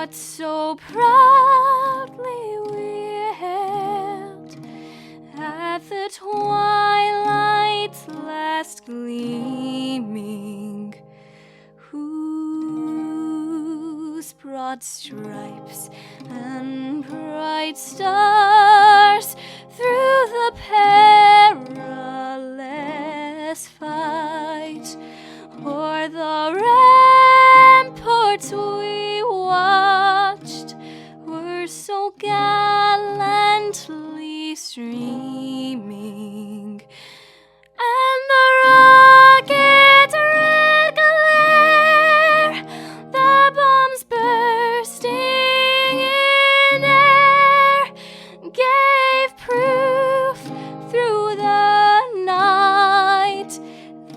what so proudly we hailed at the twilight's last gleaming, whose broad stripes and bright stars through the perilous fight o'er the ramparts we watched were so gallantly streaming, and the rocket red glare, the bombs bursting in air, gave proof through the night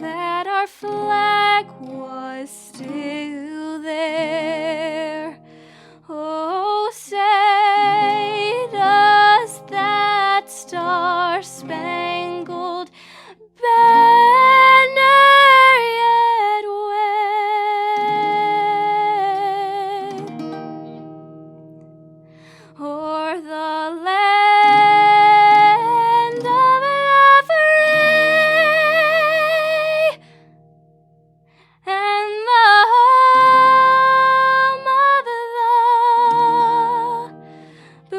that our flag was still there. Oh, say does that star-spangled banner yet wave o'er the land of the free and the home of the brave.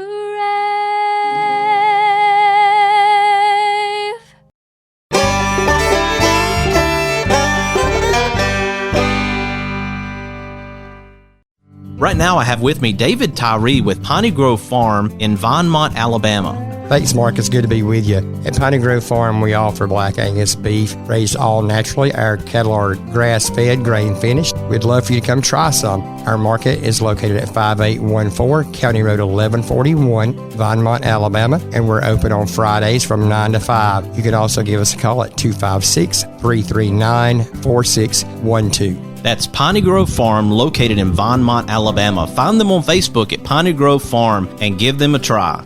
Right now I have with me David Tyree with Piney Grove Farm in Vinemont, Alabama. Thanks, Mark. It's good to be with you. At Piney Grove Farm, we offer Black Angus beef raised all naturally. Our cattle are grass-fed, grain-finished. We'd love for you to come try some. Our market is located at 5814 County Road 1141, Vinemont, Alabama, and we're open on Fridays from 9 to 5. You can also give us a call at 256-339-4612. That's Piney Grove Farm, located in Vinemont, Alabama. Find them on Facebook at Piney Grove Farm and give them a try.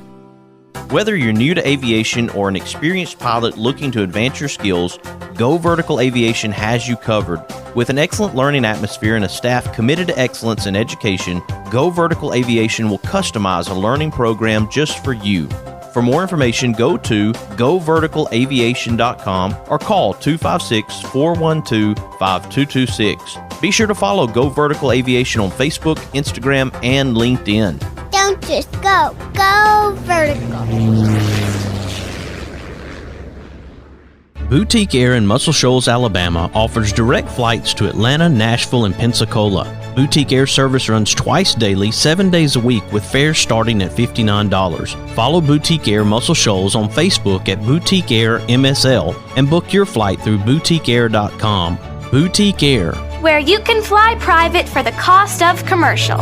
Whether you're new to aviation or an experienced pilot looking to advance your skills, Go Vertical Aviation has you covered. With an excellent learning atmosphere and a staff committed to excellence in education, Go Vertical Aviation will customize a learning program just for you. For more information, go to goverticalaviation.com or call 256-412-5226. Be sure to follow Go Vertical Aviation on Facebook, Instagram, and LinkedIn. Don't just go. Go vertical. Boutique Air in Muscle Shoals, Alabama offers direct flights to Atlanta, Nashville, and Pensacola. Boutique Air service runs twice daily, 7 days a week, with fares starting at $59. Follow Boutique Air Muscle Shoals on Facebook at Boutique Air MSL and book your flight through boutiqueair.com. Boutique Air, where you can fly private for the cost of commercial.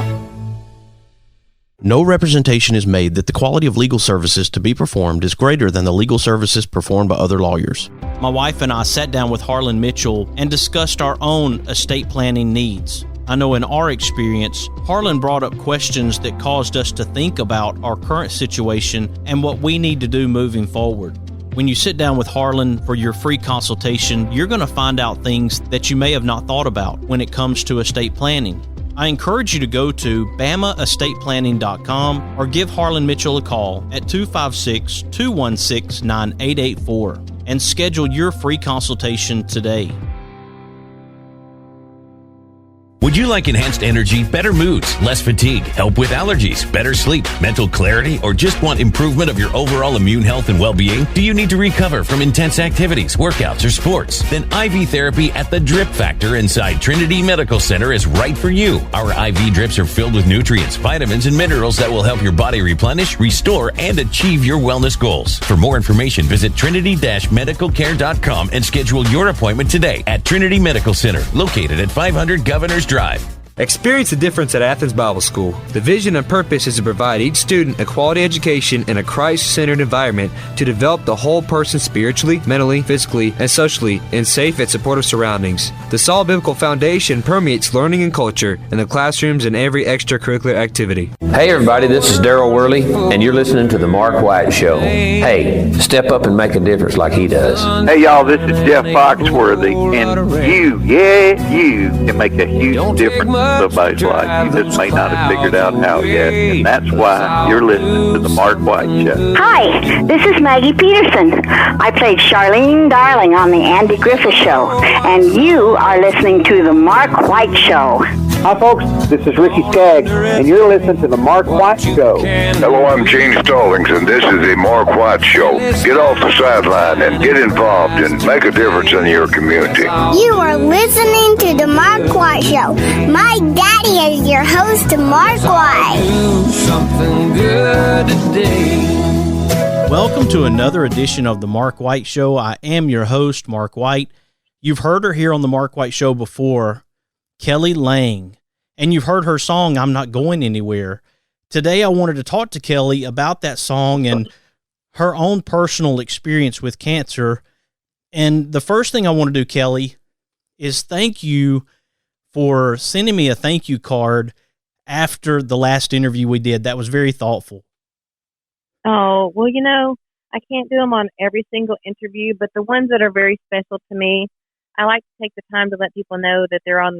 no representation is made that the quality of legal services to be performed is greater than the legal services performed by other lawyers. My wife and I sat down with Harlan Mitchell and discussed our own estate planning needs. I know in our experience, Harlan brought up questions that caused us to think about our current situation and what we need to do moving forward. When you sit down with Harlan for your free consultation, you're going to find out things that you may have not thought about when it comes to estate planning. I encourage you to go to BamaEstatePlanning.com or give Harlan Mitchell a call at 256-216-9884 and schedule your free consultation today. Would you like enhanced energy, better moods, less fatigue, help with allergies, better sleep, mental clarity, or just want improvement of your overall immune health and well-being? Do you need to recover from intense activities, workouts, or sports? Then IV therapy at the Drip Factor inside Trinity Medical Center is right for you. Our IV drips are filled with nutrients, vitamins, and minerals that will help your body replenish, restore, and achieve your wellness goals. For more information, visit trinity-medicalcare.com and schedule your appointment today at Trinity Medical Center, located at 500 Governors Drive. Experience the difference at Athens Bible School. The vision and purpose is to provide each student a quality education in a Christ-centered environment to develop the whole person spiritually, mentally, physically, and socially in safe and supportive surroundings. The solid biblical foundation permeates learning and culture in the classrooms and every extracurricular activity. Hey everybody, this is Darryl Worley, and you're listening to The Mark White Show. Hey, step up and make a difference like he does. Hey y'all, this is Jeff Foxworthy, and you can make a huge difference somebody's life. You just may not have figured out how yet, and that's why you're listening to The Mark White Show. Hi, this is Maggie Peterson. I played Charlene Darling on The Andy Griffith Show, and you are listening to The Mark White Show. Hi, folks. This is Ricky Skaggs, and you're listening to The Mark White Show. Hello, I'm Gene Stallings, and this is The Mark White Show. Get off the sideline and get involved and make a difference in your community. You are listening to The Mark White Show. My daddy is your host, Mark White. Something good today. Welcome to another edition of The Mark White Show. I am your host, Mark White. You've heard her here on The Mark White Show before, Kelly Lang, and you've heard her song, I'm Not Going Anywhere. Today I wanted to talk to Kelly about that song and her own personal experience with cancer. And the first thing I want to do, Kelly, is thank you for sending me a thank you card after the last interview we did. That was very thoughtful. Oh, well, you know, I can't do them on every single interview, but the ones that are very special to me, I like to take the time to let people know that they're on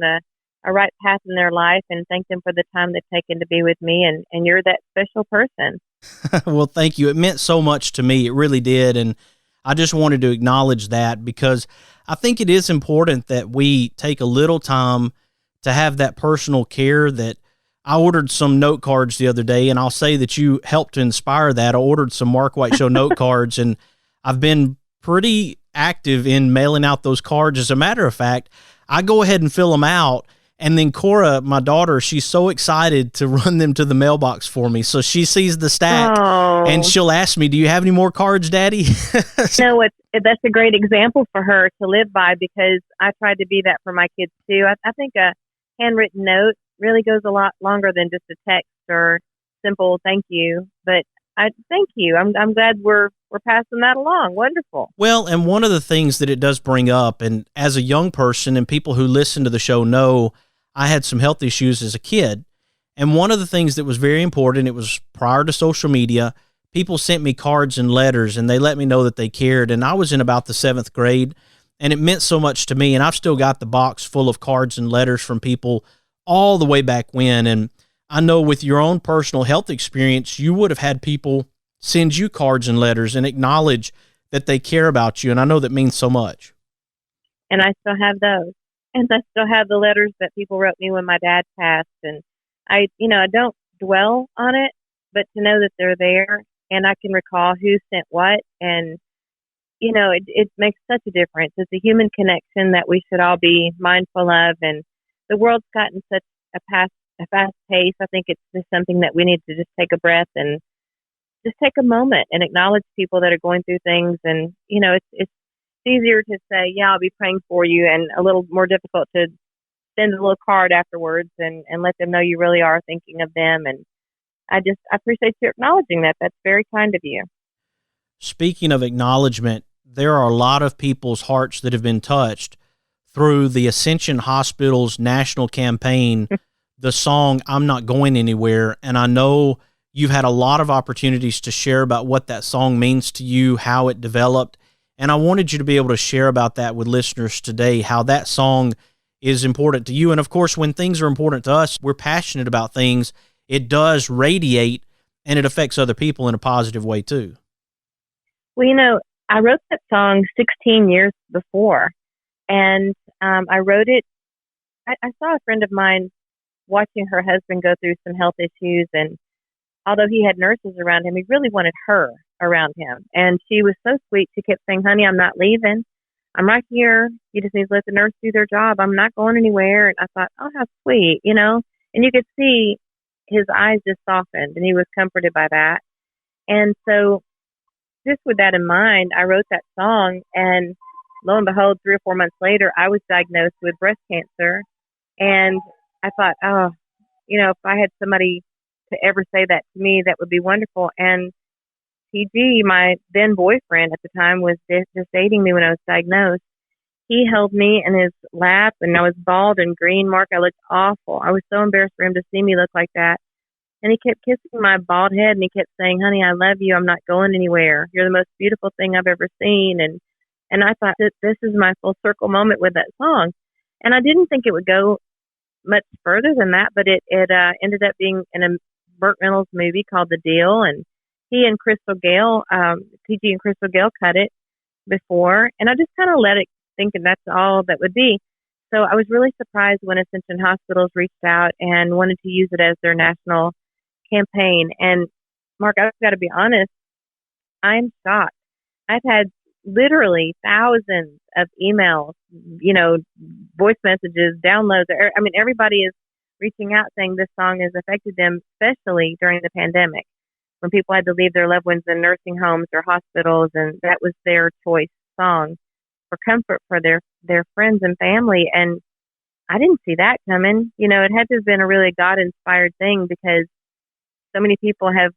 a right path in their life and thank them for the time they've taken to be with me. And you're that special person. Well, thank you. It meant so much to me. It really did. And I just wanted to acknowledge that because I think it is important that we take a little time to have that personal care. That I ordered some note cards the other day, and I'll say that you helped to inspire that. I ordered some Mark White Show note cards, and I've been pretty active in mailing out those cards. As a matter of fact, I go ahead and fill them out. And then Cora, my daughter, she's so excited to run them to the mailbox for me. So she sees the stack and she'll ask me, do you have any more cards, Daddy? No, that's a great example for her to live by because I tried to be that for my kids too. I think a handwritten note really goes a lot longer than just a text or simple thank you. But I thank you. I'm glad we're passing that along. Wonderful. Well, and one of the things that it does bring up, and as a young person and people who listen to the show know, I had some health issues as a kid. And one of the things that was very important, it was prior to social media, people sent me cards and letters and they let me know that they cared. And I was in about the 7th grade and it meant so much to me. And I've still got the box full of cards and letters from people all the way back when. And I know with your own personal health experience, you would have had people send you cards and letters and acknowledge that they care about you. And I know that means so much. And I still have those. And I still have the letters that people wrote me when my dad passed. And I don't dwell on it, but to know that they're there and I can recall who sent what. And, it makes such a difference. It's a human connection that we should all be mindful of. And the world's gotten such a fast pace. I think it's just something that we need to just take a breath and just take a moment and acknowledge people that are going through things. And, it's easier to say, yeah, I'll be praying for you, and a little more difficult to send a little card afterwards and let them know you really are thinking of them. And I appreciate you acknowledging that. That's very kind of you. Speaking of acknowledgement, there are a lot of people's hearts that have been touched through the Ascension Hospitals national campaign, the song, I'm Not Going Anywhere. And I know you've had a lot of opportunities to share about what that song means to you, how it developed. And I wanted you to be able to share about that with listeners today, how that song is important to you. And of course, when things are important to us, we're passionate about things. It does radiate and it affects other people in a positive way too. Well, I wrote that song 16 years before, and I wrote it. I saw a friend of mine watching her husband go through some health issues, and although he had nurses around him, he really wanted her around him. And she was so sweet. She kept saying, honey, I'm not leaving. I'm right here. You just need to let the nurse do their job. I'm not going anywhere. And I thought, oh, how sweet, And you could see his eyes just softened, and he was comforted by that. And so just with that in mind, I wrote that song, and lo and behold, 3 or 4 months later, I was diagnosed with breast cancer. And I thought, oh, if I had somebody to ever say that to me, that would be wonderful. And TG, my then boyfriend at the time, was just dating me when I was diagnosed. He held me in his lap, and I was bald and green. Mark, I looked awful. I was so embarrassed for him to see me look like that. And he kept kissing my bald head, and he kept saying, honey, I love you. I'm not going anywhere. You're the most beautiful thing I've ever seen. And I thought that this is my full circle moment with that song. And I didn't think it would go much further than that, but it ended up being in a Burt Reynolds movie called The Deal, and he and Crystal Gale, TG and Crystal Gale cut it before, and I just kind of let it thinking that's all that would be. So I was really surprised when Ascension Hospitals reached out and wanted to use it as their national campaign. And Mark, I've got to be honest, I'm shocked. I've had literally thousands of emails, voice messages, downloads. I mean, everybody is reaching out saying this song has affected them, especially during the pandemic when people had to leave their loved ones in nursing homes or hospitals, and that was their choice song for comfort for their friends and family. And I didn't see that coming. It had to have been a really God-inspired thing, because so many people have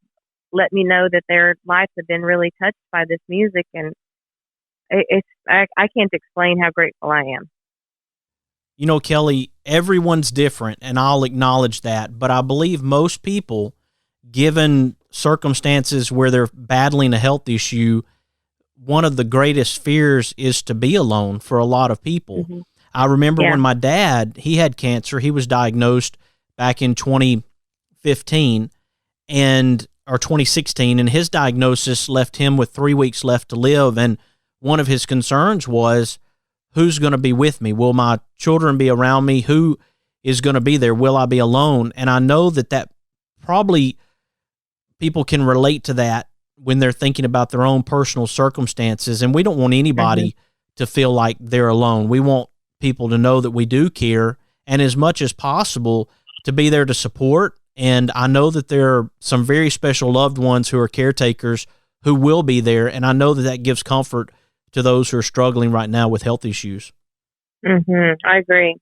let me know that their lives have been really touched by this music, and I can't explain how grateful I am. Kelly, everyone's different, and I'll acknowledge that, but I believe most people, given circumstances where they're battling a health issue, one of the greatest fears is to be alone for a lot of people. Mm-hmm. I remember when my dad, he had cancer. He was diagnosed back in 2015 or 2016, and his diagnosis left him with 3 weeks left to live. And one of his concerns was, who's going to be with me? Will my children be around me? Who is going to be there? Will I be alone? And I know that probably people can relate to that when they're thinking about their own personal circumstances. And we don't want anybody to feel like they're alone. We want people to know that we do care, and as much as possible to be there to support. And I know that there are some very special loved ones who are caretakers who will be there. And I know that gives comfort to those who are struggling right now with health issues. I agree.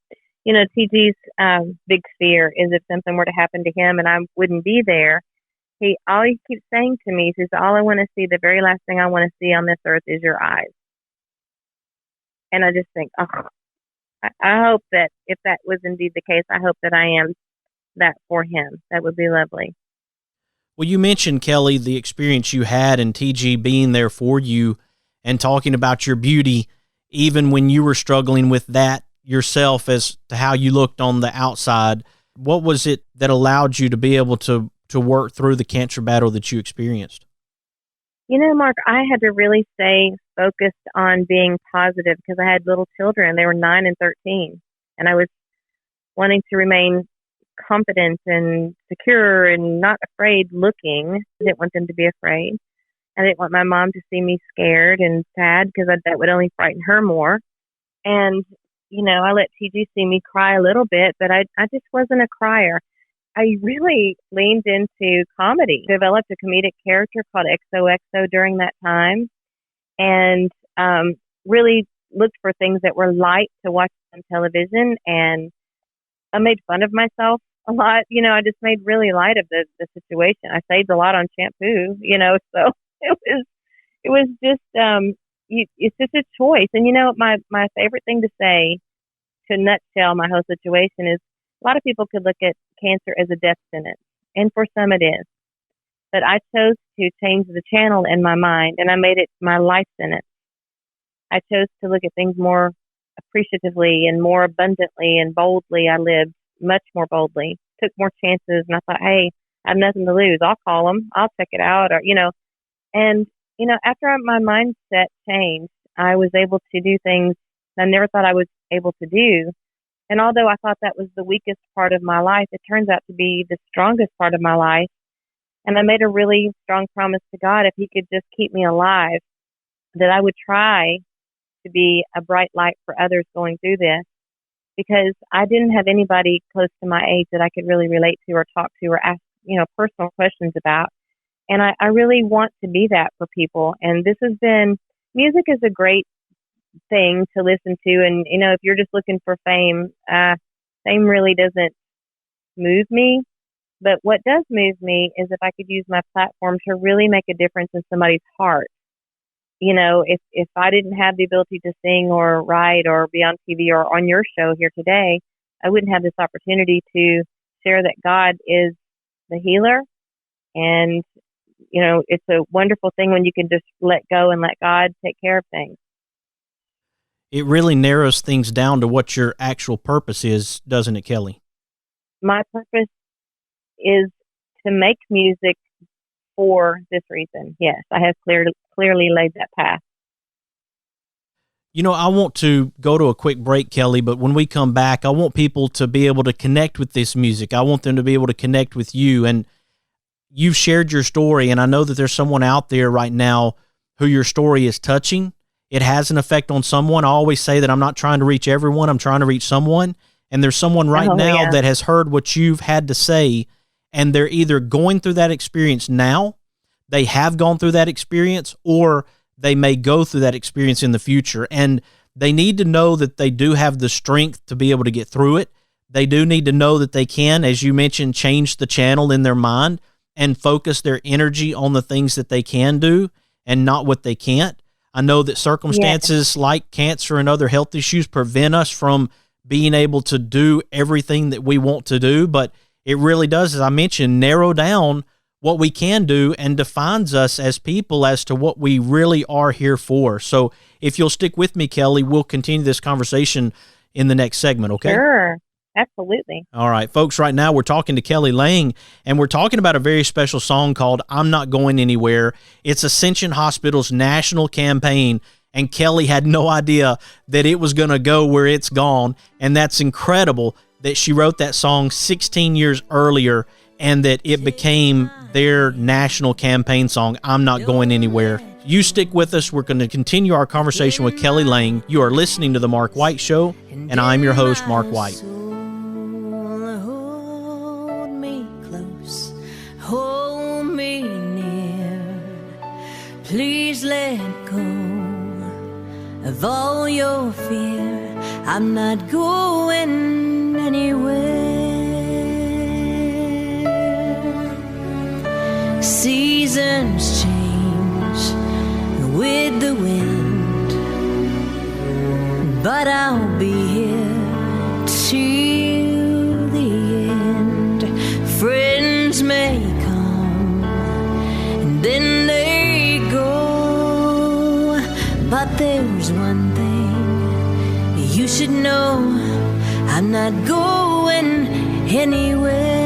TG's big fear is if something were to happen to him and I wouldn't be there. All he keeps saying to me is, all I want to see, the very last thing I want to see on this earth is your eyes. And I just think, I hope that if that was indeed the case, I hope that I am that for him. That would be lovely. Well, you mentioned, Kelly, the experience you had and TG being there for you and talking about your beauty, even when you were struggling with that yourself as to how you looked on the outside. What was it that allowed you to be able to work through the cancer battle that you experienced? Mark, I had to really stay focused on being positive because I had little children. They were 9 and 13, and I was wanting to remain confident and secure and not afraid looking. I didn't want them to be afraid. I didn't want my mom to see me scared and sad because that would only frighten her more. And, I let TG see me cry a little bit, but I just wasn't a crier. I really leaned into comedy, developed a comedic character called XOXO during that time, and really looked for things that were light to watch on television. And I made fun of myself a lot. I just made really light of the situation. I saved a lot on shampoo, so it was just, it's just a choice. And my favorite thing to say to nutshell my whole situation is, a lot of people could look at cancer as a death sentence, and for some it is. But I chose to change the channel in my mind, and I made it my life sentence. I chose to look at things more appreciatively and more abundantly and boldly. I lived much more boldly, took more chances, and I thought, hey, I have nothing to lose. I'll call them. I'll check it out. And after my mindset changed, I was able to do things I never thought I was able to do. And although I thought that was the weakest part of my life, it turns out to be the strongest part of my life. And I made a really strong promise to God, if he could just keep me alive, that I would try to be a bright light for others going through this, because I didn't have anybody close to my age that I could really relate to or talk to or ask, personal questions about. And I really want to be that for people. And music is a great thing to listen to. And, if you're just looking for fame, fame really doesn't move me. But what does move me is if I could use my platform to really make a difference in somebody's heart. If I didn't have the ability to sing or write or be on TV or on your show here today, I wouldn't have this opportunity to share that God is the healer. And, it's a wonderful thing when you can just let go and let God take care of things. It really narrows things down to what your actual purpose is, doesn't it, Kelly? my purpose is to make music for this reason. Yes, I have clearly laid that path. You know, I want to go to a quick break, Kelly, but when we come back, I want people to be able to connect with this music. I want them to be able to connect with you. And you've shared your story, and I know that there's someone out there right now who your story is touching. It has an effect on someone. I always say that I'm not trying to reach everyone. I'm trying to reach someone. And there's someone right now that has heard what you've had to say, and they're either going through that experience now, they have gone through that experience, or they may go through that experience in the future. And they need to know that they do have the strength to be able to get through it. They do need to know that they can, as you mentioned, change the channel in their mind and focus their energy on the things that they can do and not what they can't. I know that circumstances like cancer and other health issues prevent us from being able to do everything that we want to do, but it really does, as I mentioned, narrow down what we can do and defines us as people as to what we really are here for. So if you'll stick with me, Kelly, we'll continue this conversation in the next segment, okay? Sure. Absolutely. All right, folks, right now we're talking to Kelly Lang, and we're talking about a very special song called I'm Not Going Anywhere. It's Ascension Hospitals' national campaign, and Kelly had no idea that it was going to go where it's gone, and that's incredible that she wrote that song 16 years earlier and that it became their national campaign song, I'm Not Going Anywhere. You stick with us. We're going to continue our conversation with Kelly Lang. You are listening to The Mark White Show, and I'm your host, Mark White. Hold me near, please let go of all your fear. I'm not going anywhere. Seasons change with the wind, but I'll be here till the end. Friends may come and then they go, but there's one thing you should know, I'm not going anywhere.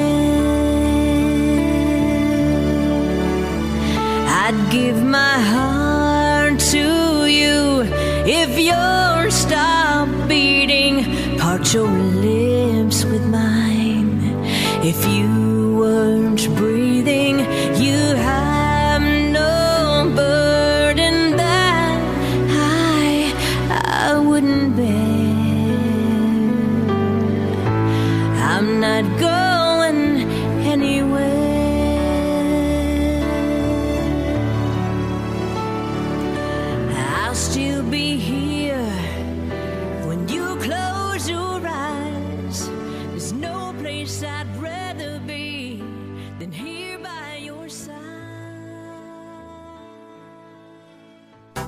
I'd give my heart to you if yours stopped beating, part your lips with mine. If you weren't breathing, you have no burden that I wouldn't bear. I'm not going anywhere. I'll still be here when you close your eyes. There's no place I'd rather be than here by your side.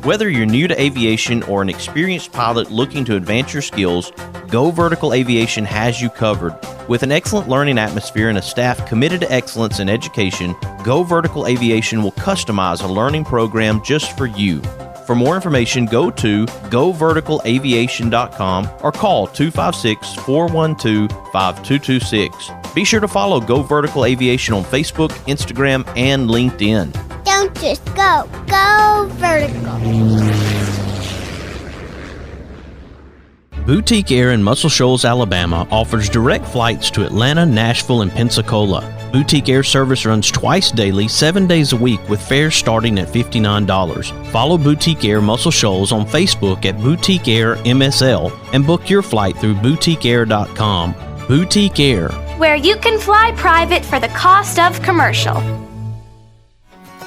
Whether you're new to aviation or an experienced pilot looking to advance your skills, Go Vertical Aviation has you covered. With an excellent learning atmosphere and a staff committed to excellence in education, Go Vertical Aviation will customize a learning program just for you. For more information, go to goverticalaviation.com or call 256-412-5226. Be sure to follow Go Vertical Aviation on Facebook, Instagram, and LinkedIn. Don't just go. Go vertical. Boutique Air in Muscle Shoals, Alabama offers direct flights to Atlanta, Nashville, and Pensacola. Boutique Air service runs twice daily, 7 days a week, with fares starting at $59. Follow Boutique Air Muscle Shoals on Facebook at Boutique Air MSL and book your flight through boutiqueair.com. Boutique Air, where you can fly private for the cost of commercial.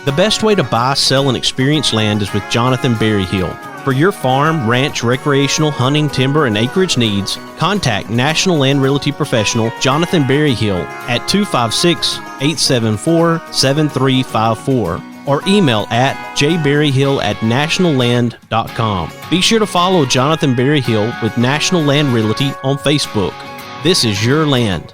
the best way to buy, sell, and experience land is with Jonathan Berryhill. For your farm, ranch, recreational, hunting, timber, and acreage needs, contact National Land Realty Professional Jonathan Berryhill at 256-874-7354 or email at jberryhill@nationalland.com. Be sure to follow Jonathan Berryhill with National Land Realty on Facebook. This is your land.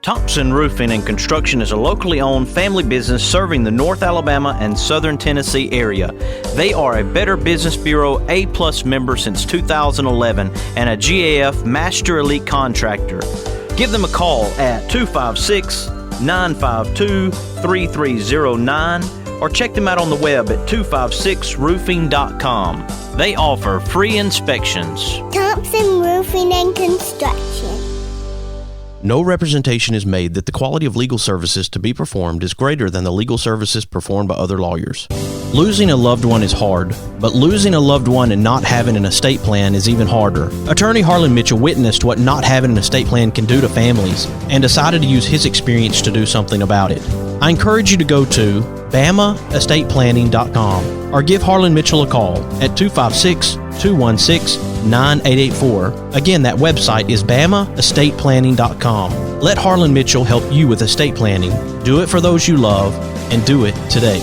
Thompson Roofing and Construction is a locally owned family business serving the North Alabama and Southern Tennessee area. They are a Better Business Bureau A+ member since 2011 and a GAF Master Elite Contractor. Give them a call at 256-952-3309 or check them out on the web at 256roofing.com. They offer free inspections. Thompson Roofing and Construction. No representation is made that the quality of legal services to be performed is greater than the legal services performed by other lawyers. Losing a loved one is hard, but losing a loved one and not having an estate plan is even harder. Attorney Harlan Mitchell witnessed what not having an estate plan can do to families and decided to use his experience to do something about it. I encourage you to go to BamaEstatePlanning.com or give Harlan Mitchell a call at 256-216-9884. Again, that website is BamaEstatePlanning.com. Let Harlan Mitchell help you with estate planning. Do it for those you love and do it today.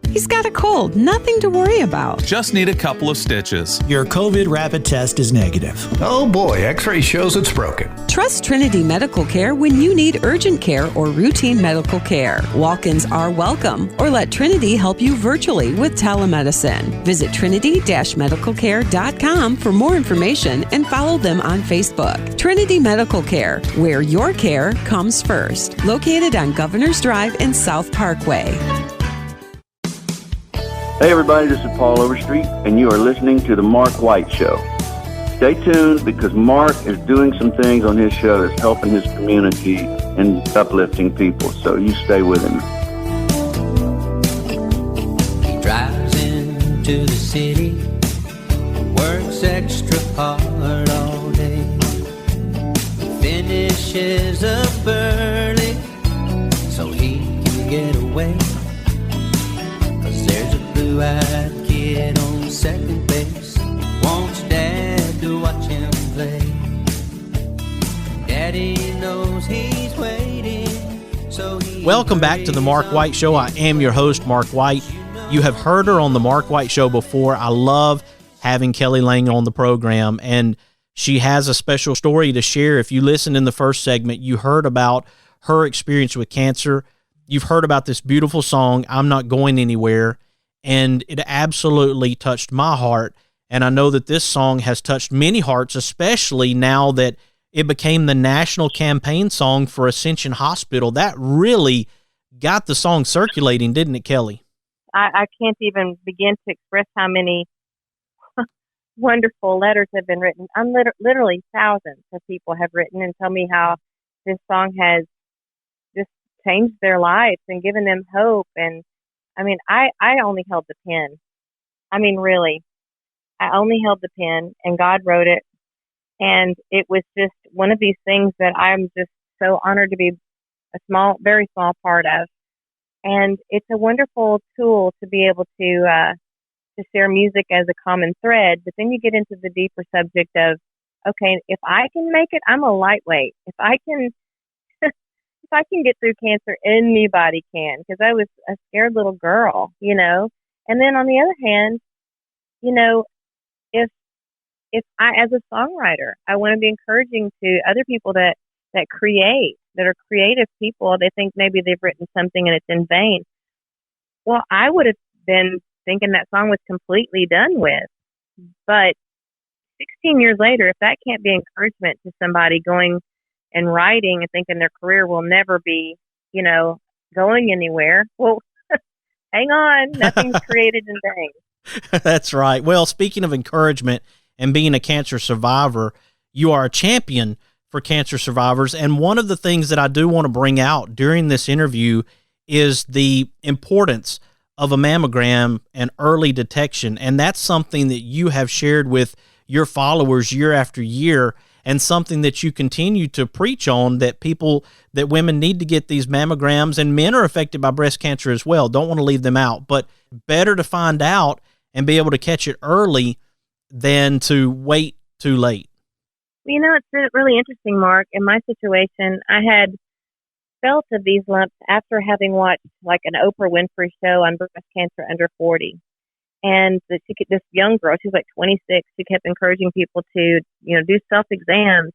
He's got a cold, nothing to worry about. Just need a couple of stitches. Your COVID rapid test is negative. Oh boy, X-ray shows it's broken. Trust Trinity Medical Care when you need urgent care or routine medical care. Walk-ins are welcome, or let Trinity help you virtually with telemedicine. Visit trinity-medicalcare.com for more information and follow them on Facebook. Trinity Medical Care, where your care comes first. Located on Governor's Drive in South Parkway. Hey everybody, this is Paul Overstreet, and you are listening to The Mark White Show. Stay tuned because Mark is doing some things on his show that's helping his community and uplifting people, so you stay with him. Drives into the city, works extra hard all day, finishes up early so he can get away. There's a blue-eyed kid on second base, wants Dad to watch him play. Daddy knows he's waiting, so he... Welcome back to the Mark White Show. I am your host, Mark White. You have heard her on the Mark White Show before. I love having Kelly Lang on the program, and she has a special story to share. If you listened in the first segment, you heard about her experience with cancer. You've heard about this beautiful song, I'm Not Going Anywhere, and it absolutely touched my heart. And I know that this song has touched many hearts, especially now that it became the national campaign song for Ascension Hospital. That really got the song circulating, didn't it, Kelly? I can't even begin to express how many wonderful letters have been written. Literally thousands of people have written and tell me how this song has just changed their lives and given them hope. And I mean, I only held the pen. I mean, really, I only held the pen, and God wrote it. And it was just one of these things that I'm just so honored to be a very small part of. And it's a wonderful tool to be able to share music as a common thread. But then you get into the deeper subject of, okay, if I can make it, I'm a lightweight. If I can get through cancer, anybody can, because I was a scared little girl, you know. And then on the other hand, you know, if I, as a songwriter, I want to be encouraging to other people that create, that are creative people. They think maybe they've written something and it's in vain. Well, I would have been thinking that song was completely done with. But 16 years later, if that can't be encouragement to somebody going and writing and thinking their career will never be, you know, going anywhere, well, hang on, nothing's created in vain. That's right. Well, speaking of encouragement and being a cancer survivor, you are a champion for cancer survivors. And one of the things that I do want to bring out during this interview is the importance of a mammogram and early detection. And that's something that you have shared with your followers year after year, and something that you continue to preach on, that women need to get these mammograms, and men are affected by breast cancer as well. Don't want to leave them out, but better to find out and be able to catch it early than to wait too late. You know, it's really interesting, Mark. In my situation, I had felt of these lumps after having watched like an Oprah Winfrey show on breast cancer under 40. And this young girl, she was like 26, she kept encouraging people to, you know, do self-exams.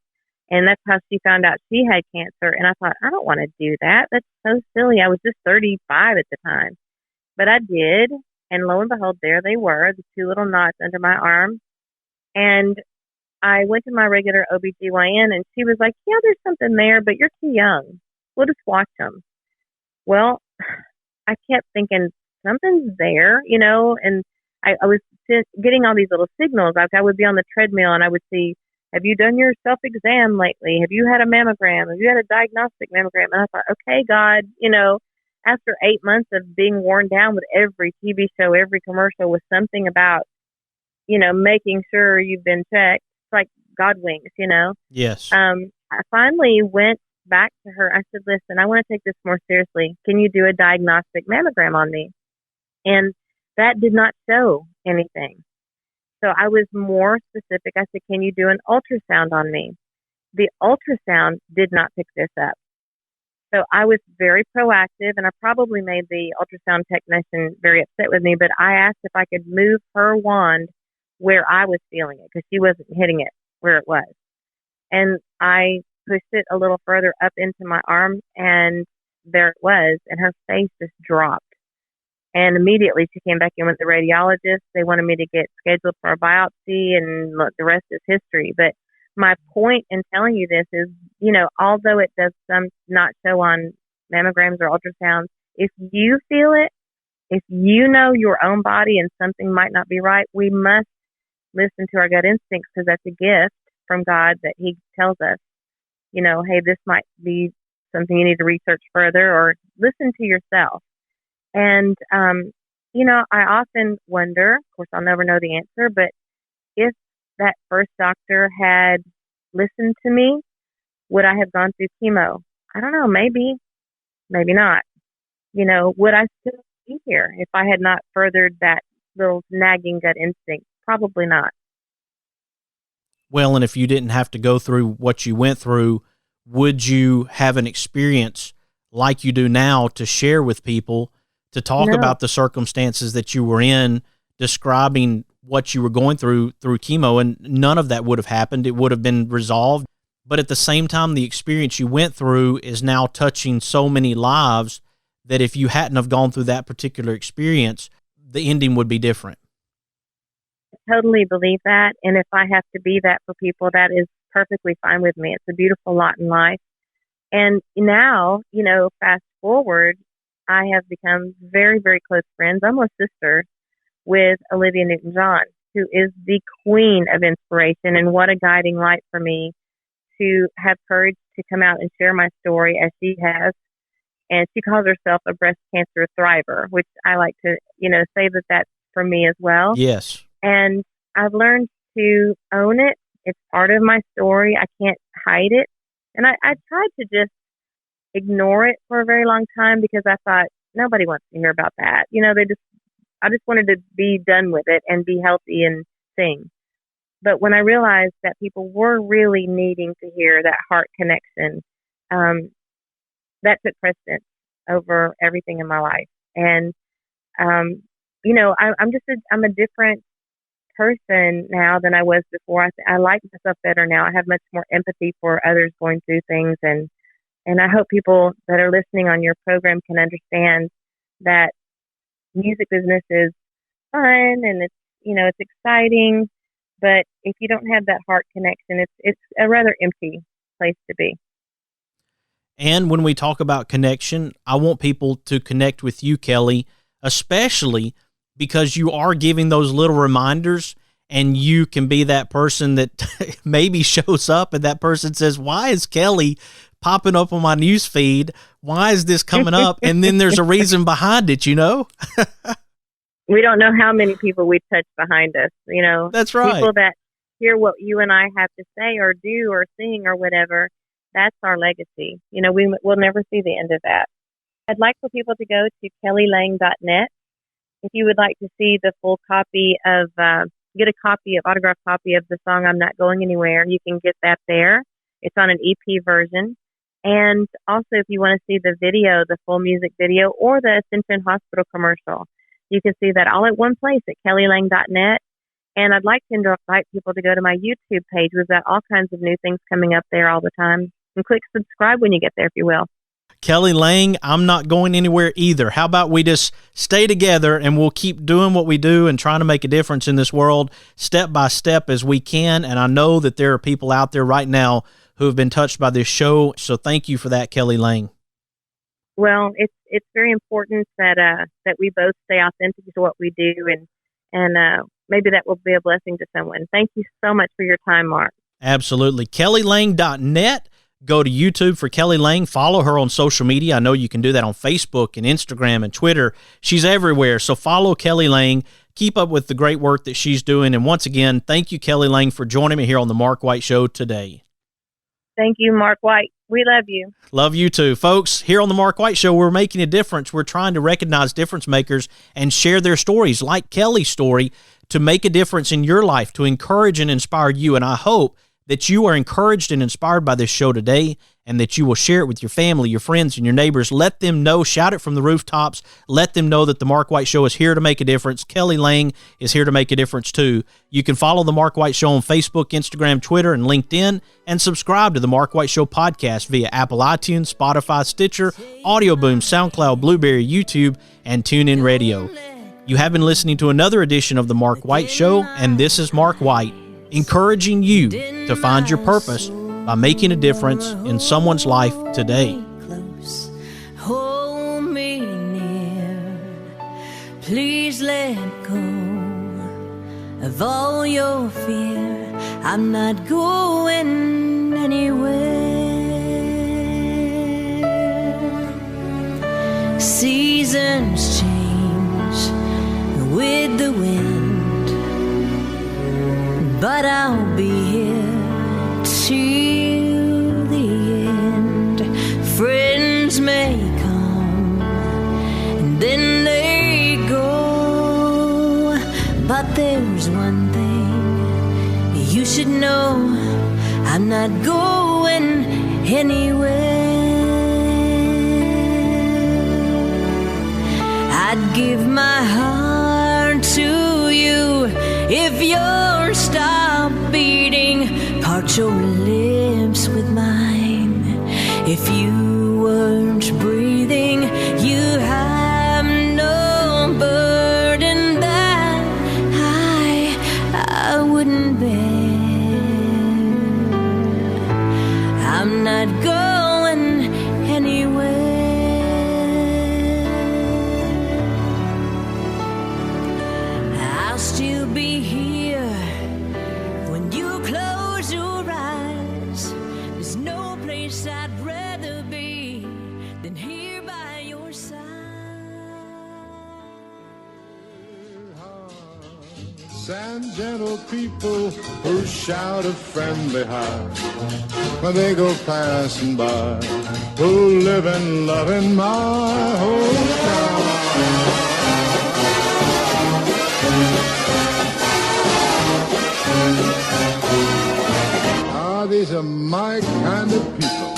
And that's how she found out she had cancer. And I thought, I don't want to do that. That's so silly. I was just 35 at the time. But I did. And lo and behold, there they were, the 2 little knots under my arm. And I went to my regular OBGYN, and she was like, yeah, there's something there, but you're too young. We'll just watch them. Well, I kept thinking, something's there, and I was getting all these little signals. Like I would be on the treadmill, and I would see, have you done your self-exam lately? Have you had a mammogram? Have you had a diagnostic mammogram? And I thought, okay, God, after 8 months of being worn down with every TV show, every commercial with something about, making sure you've been checked, it's like God winks, Yes. I finally went back to her. I said, listen, I want to take this more seriously. Can you do a diagnostic mammogram on me? And that did not show anything. So I was more specific. I said, can you do an ultrasound on me? The ultrasound did not pick this up. So I was very proactive, and I probably made the ultrasound technician very upset with me, but I asked if I could move her wand where I was feeling it, because she wasn't hitting it where it was. And I pushed it a little further up into my arm, and there it was, and her face just dropped. And immediately she came back in with the radiologist. They wanted me to get scheduled for a biopsy, and look, the rest is history. But my point in telling you this is, although it does not show on mammograms or ultrasounds, if you feel it, if you know your own body and something might not be right, we must listen to our gut instincts, because that's a gift from God that He tells us, hey, this might be something you need to research further, or listen to yourself. And, I often wonder, of course, I'll never know the answer, but if that first doctor had listened to me, would I have gone through chemo? I don't know, maybe not. Would I still be here if I had not furthered that little nagging gut instinct? Probably not. Well, and if you didn't have to go through what you went through, would you have an experience like you do now to share with people, to talk about the circumstances that you were in, describing what you were going through chemo? And none of that would have happened. It would have been resolved. But at the same time, the experience you went through is now touching so many lives that if you hadn't have gone through that particular experience, the ending would be different. I totally believe that. And if I have to be that for people, that is perfectly fine with me. It's a beautiful lot in life. And now, fast forward, I have become very, very close friends, almost sisters, with Olivia Newton-John, who is the queen of inspiration, and what a guiding light for me to have courage to come out and share my story as she has. And she calls herself a breast cancer thriver, which I like to, say that that's for me as well. Yes. And I've learned to own it. It's part of my story. I can't hide it. And I tried to just ignore it for a very long time, because I thought nobody wants to hear about that. I just wanted to be done with it and be healthy and sing. But when I realized that people were really needing to hear that heart connection, that took precedence over everything in my life. And, I'm a different person now than I was before. I like myself better now. I have much more empathy for others going through things. And I hope people that are listening on your program can understand that music business is fun and it's exciting, but if you don't have that heart connection, it's a rather empty place to be. And when we talk about connection, I want people to connect with you, Kelly, especially because you are giving those little reminders, and you can be that person that maybe shows up and that person says, why is Kelly popping up on my news feed? Why is this coming up? And then there's a reason behind it, We don't know how many people we touch behind us, That's right. People that hear what you and I have to say or do or sing or whatever. That's our legacy. We'll never see the end of that. I'd like for people to go to kellylang.net. If you would like to see the full copy of, get a autographed copy of the song I'm Not Going Anywhere, you can get that there. It's on an EP version. And also, if you want to see the video, the full music video, or the Ascension Hospital commercial, you can see that all at one place at kellylang.net. And I'd like to invite people to go to my YouTube page. We've got all kinds of new things coming up there all the time. And click subscribe when you get there, if you will. Kelly Lang, I'm not going anywhere either. How about we just stay together and we'll keep doing what we do and trying to make a difference in this world step by step as we can. And I know that there are people out there right now who have been touched by this show. So thank you for that, Kelly Lang. Well, it's very important that we both stay authentic to what we do, and maybe that will be a blessing to someone. Thank you so much for your time, Mark. Absolutely. KellyLang.net. Go to YouTube for Kelly Lang. Follow her on social media. I know you can do that on Facebook and Instagram and Twitter. She's everywhere. So follow Kelly Lang. Keep up with the great work that she's doing. And once again, thank you, Kelly Lang, for joining me here on the Mark White Show today. Thank you, Mark White. We love you. Love you too. Folks, here on the Mark White Show, we're making a difference. We're trying to recognize difference makers and share their stories, like Kelly's story, to make a difference in your life, to encourage and inspire you. And I hope that you are encouraged and inspired by this show today, and that you will share it with your family, your friends, and your neighbors. Let them know, shout it from the rooftops. Let them know that the Mark White Show is here to make a difference. Kelly Lang is here to make a difference too. You can follow the Mark White Show on Facebook, Instagram, Twitter, and LinkedIn, and subscribe to the Mark White Show podcast via Apple iTunes, Spotify, Stitcher, Audio Boom, SoundCloud, Blueberry, YouTube, and TuneIn Radio. You have been listening to another edition of the Mark White Show, and this is Mark White, encouraging you to find your purpose by making a difference in someone's life today. Hold me near. Please let go of all your fear. I'm not going anywhere. Seasons change with the wind, but I'll be here till the end. Friends may come and then they go, but there's one thing you should know: I'm not going anywhere. I'd give my heart to you if yours stopped beating. Part your lips with mine. If you weren't breathing, you have no burden that I wouldn't bear. I'm not going anywhere. I'll still be here when you close your eyes. There's no place I'd rather be than here by your side. And gentle people who shout a friendly hi when they go passing by, who live and love in my hometown. These are my kind of people.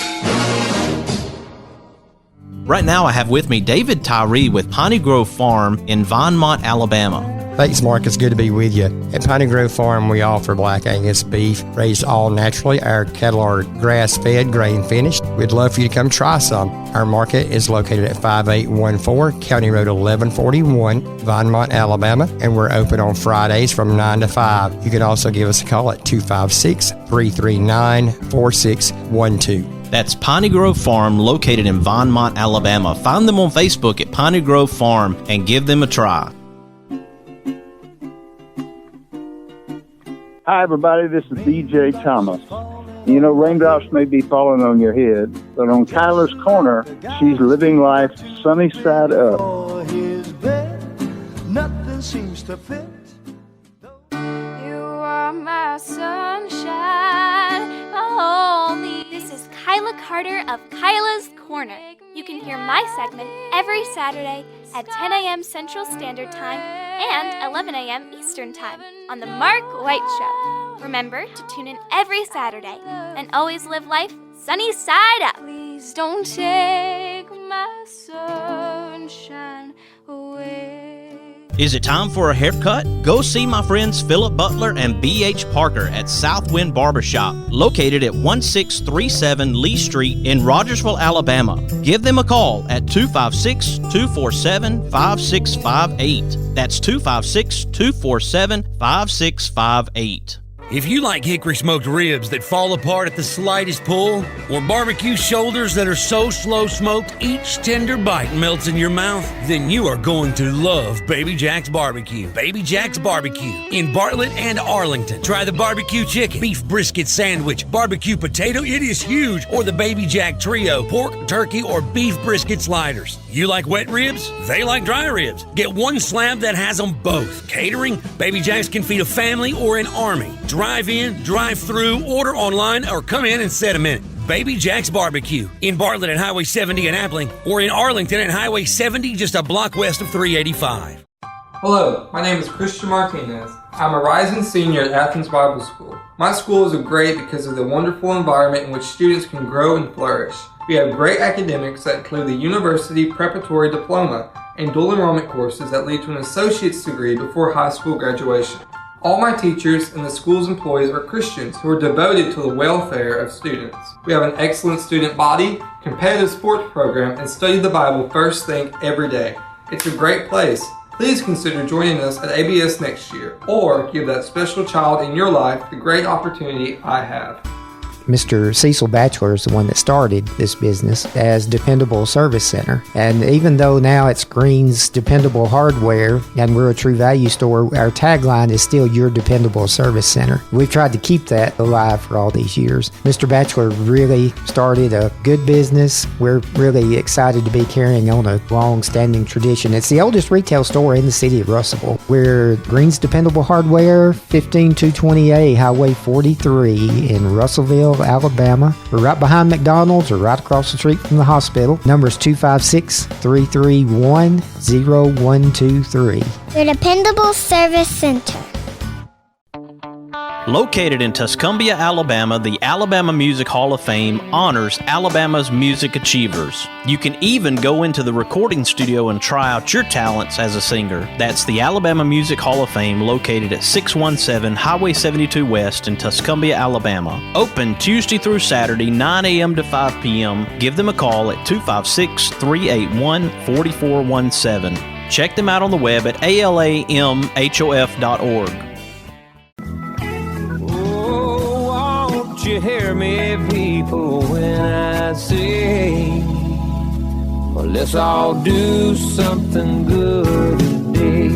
Right now I have with me David Tyree with Piney Grove Farm in Vinemont, Alabama. Thanks, Mark. It's good to be with you. At Piney Grove Farm, we offer Black Angus beef raised all naturally. Our cattle are grass-fed, grain-finished. We'd love for you to come try some. Our market is located at 5814 County Road 1141, Vinemont, Alabama, and we're open on Fridays from 9 to 5. You can also give us a call at 256-339-4612. That's Piney Grove Farm, located in Vinemont, Alabama. Find them on Facebook at Piney Grove Farm and give them a try. Hi, everybody. This is DJ Thomas. You know, raindrops may be falling on your head, but on Kyla's Corner, she's living life sunny side up. Nothing seems to fit. You are my sunshine, my only. This is Kyla Carter of Kyla's Corner. You can hear my segment every Saturday at 10 a.m. Central Standard Time and 11 a.m. Eastern Time on The Mark White Show. Remember to tune in every Saturday and always live life sunny side up. Please don't take my sunshine away. Is it time for a haircut? Go see my friends Philip Butler and B.H. Parker at Southwind Barbershop, located at 1637 Lee Street in Rogersville, Alabama. Give them a call at 256-247-5658. That's 256-247-5658. If you like hickory smoked ribs that fall apart at the slightest pull, or barbecue shoulders that are so slow smoked each tender bite melts in your mouth, then you are going to love Baby Jack's Barbecue. Baby Jack's Barbecue in Bartlett and Arlington. Try the barbecue chicken, beef brisket sandwich, barbecue potato, it is huge, or the Baby Jack Trio, pork, turkey, or beef brisket sliders. You like wet ribs? They like dry ribs. Get one slab that has them both. Catering? Baby Jack's can feed a family or an army. Drive in, drive through, order online, or come in and set a minute. Baby Jack's Barbecue in Bartlett at Highway 70 in Appling, or in Arlington at Highway 70 just a block west of 385. Hello, my name is Christian Martinez. I'm a rising senior at Athens Bible School. My school is great because of the wonderful environment in which students can grow and flourish. We have great academics that include the University Preparatory Diploma and dual enrollment courses that lead to an associate's degree before high school graduation. All my teachers and the school's employees are Christians who are devoted to the welfare of students. We have an excellent student body, competitive sports program, and study the Bible first thing every day. It's a great place. Please consider joining us at ABS next year, or give that special child in your life the great opportunity I have. Mr. Cecil Batchelor is the one that started this business as Dependable Service Center. And even though now it's Green's Dependable Hardware and we're a True Value store, our tagline is still Your Dependable Service Center. We've tried to keep that alive for all these years. Mr. Batchelor really started a good business. We're really excited to be carrying on a long-standing tradition. It's the oldest retail store in the city of Russellville. We're Green's Dependable Hardware, 15220A, Highway 43 in Russellville, Alabama. We're right behind McDonald's or right across the street from the hospital. Number is 256-331-0123. Your Dependable Service Center. Located in Tuscumbia, Alabama, the Alabama Music Hall of Fame honors Alabama's music achievers. You can even go into the recording studio and try out your talents as a singer. That's the Alabama Music Hall of Fame, located at 617 Highway 72 West in Tuscumbia, Alabama. Open Tuesday through Saturday, 9 a.m. to 5 p.m. Give them a call at 256-381-4417. Check them out on the web at alamhof.org. You hear me, people, when I say, well, let's all do something good today.